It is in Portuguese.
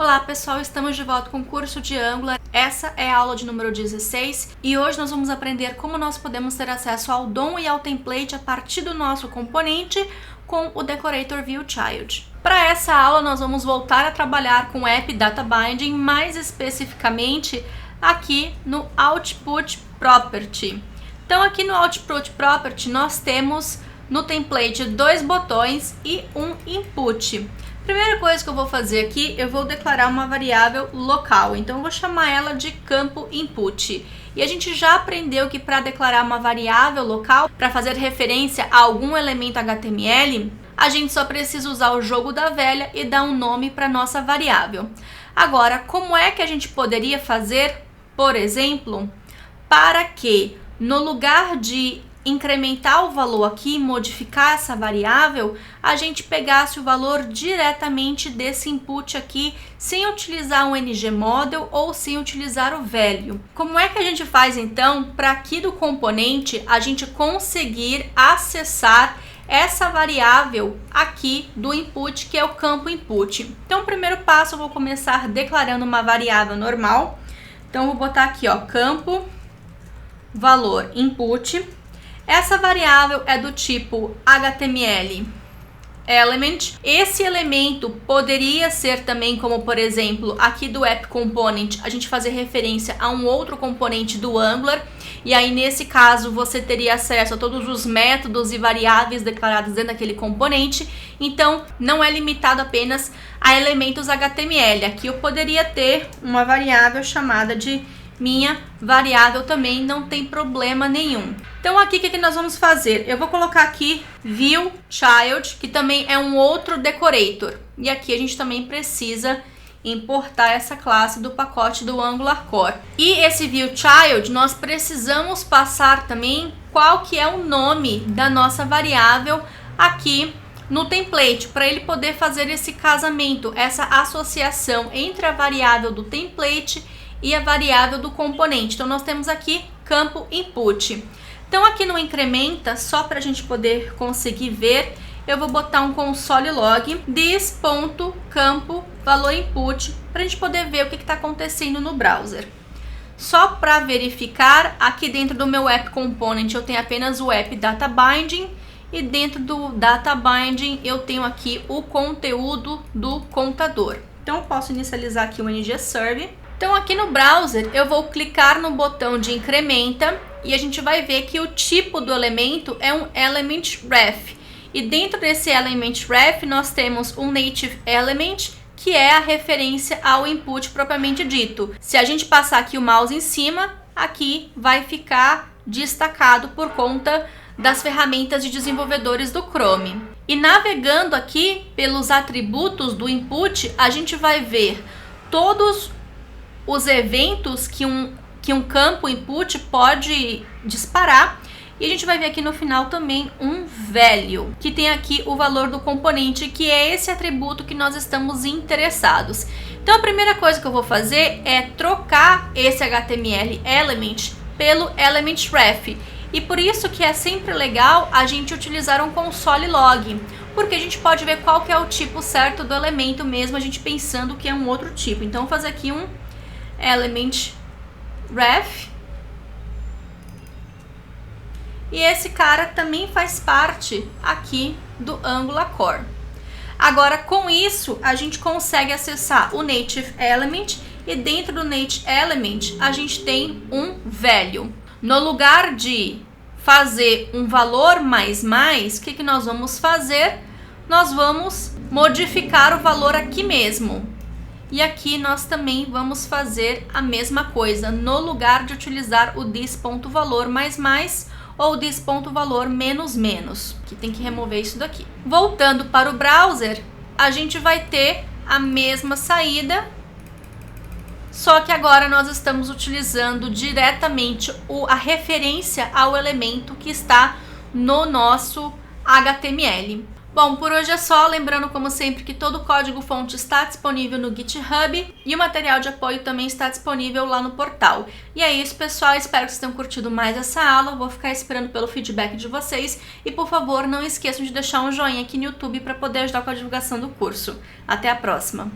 Olá pessoal, estamos de volta com o curso de Angular. Essa é a aula de número 16 e hoje nós vamos aprender como nós podemos ter acesso ao DOM e ao template a partir do nosso componente com o Decorator View Child. Para essa aula nós vamos voltar a trabalhar com o App Data Binding, mais especificamente aqui no Output Property. Então aqui no Output Property nós temos no template dois botões e um input. Primeira coisa que eu vou fazer aqui, eu vou declarar uma variável local, então eu vou chamar ela de campo input. E a gente já aprendeu que para declarar uma variável local, para fazer referência a algum elemento HTML, a gente só precisa usar o jogo da velha e dar um nome para nossa variável. Agora, como é que a gente poderia fazer, por exemplo, para que no lugar de incrementar o valor aqui, modificar essa variável, a gente pegasse o valor diretamente desse input aqui, sem utilizar um ngModel ou sem utilizar o value. Como é que a gente faz então para aqui do componente a gente conseguir acessar essa variável aqui do input, que é o campo input? Então, o primeiro passo eu vou começar declarando uma variável normal. Então, eu vou botar aqui, ó, campo valor input. Essa variável é do tipo HTML element. Esse elemento poderia ser também, como por exemplo, aqui do App Component, a gente fazer referência a um outro componente do Angular. E aí, nesse caso, você teria acesso a todos os métodos e variáveis declarados dentro daquele componente. Então, não é limitado apenas a elementos HTML. Aqui eu poderia ter uma variável chamada de minha variável também, não tem problema nenhum. Então aqui o que nós vamos fazer? Eu vou colocar aqui View Child, que também é um outro decorator. E aqui a gente também precisa importar essa classe do pacote do Angular Core. E esse View Child, nós precisamos passar também qual que é o nome da nossa variável aqui no template, para ele poder fazer esse casamento, essa associação entre a variável do template e a variável do componente. Então nós temos aqui campo input. Então aqui no incrementa, só para a gente poder conseguir ver, eu vou botar um console log this.campo valor input para a gente poder ver o que está acontecendo no browser. Só para verificar, aqui dentro do meu App Component eu tenho apenas o App Data Binding e dentro do Data Binding eu tenho aqui o conteúdo do contador. Então eu posso inicializar aqui o ngServe. Então aqui no browser eu vou clicar no botão de incrementa e a gente vai ver que o tipo do elemento é um element ref. E dentro desse element ref nós temos um native element, que é a referência ao input propriamente dito. Se a gente passar aqui o mouse em cima, aqui vai ficar destacado por conta das ferramentas de desenvolvedores do Chrome. E navegando aqui pelos atributos do input, a gente vai ver todos os eventos que um campo input pode disparar, e a gente vai ver aqui no final também um value, que tem aqui o valor do componente, que é esse atributo que nós estamos interessados. Então a primeira coisa que eu vou fazer é trocar esse HTML element pelo element ref, e por isso que é sempre legal a gente utilizar um console log, porque a gente pode ver qual que é o tipo certo do elemento mesmo a gente pensando que é um outro tipo. Então vou fazer aqui um element ref, e esse cara também faz parte aqui do Angular Core. Agora, com isso a gente consegue acessar o native element, e dentro do native element a gente tem um value. No lugar de fazer um valor mais, o que nós vamos fazer? Nós vamos modificar o valor aqui mesmo. E aqui nós também vamos fazer a mesma coisa, no lugar de utilizar o this.valor mais ou this.valor menos, que tem que remover isso daqui. Voltando para o browser, a gente vai ter a mesma saída, só que agora nós estamos utilizando diretamente a referência ao elemento que está no nosso HTML. Bom, por hoje é só, lembrando como sempre que todo o código-fonte está disponível no GitHub e o material de apoio também está disponível lá no portal. E é isso, pessoal, espero que vocês tenham curtido mais essa aula, vou ficar esperando pelo feedback de vocês e, por favor, não esqueçam de deixar um joinha aqui no YouTube para poder ajudar com a divulgação do curso. Até a próxima!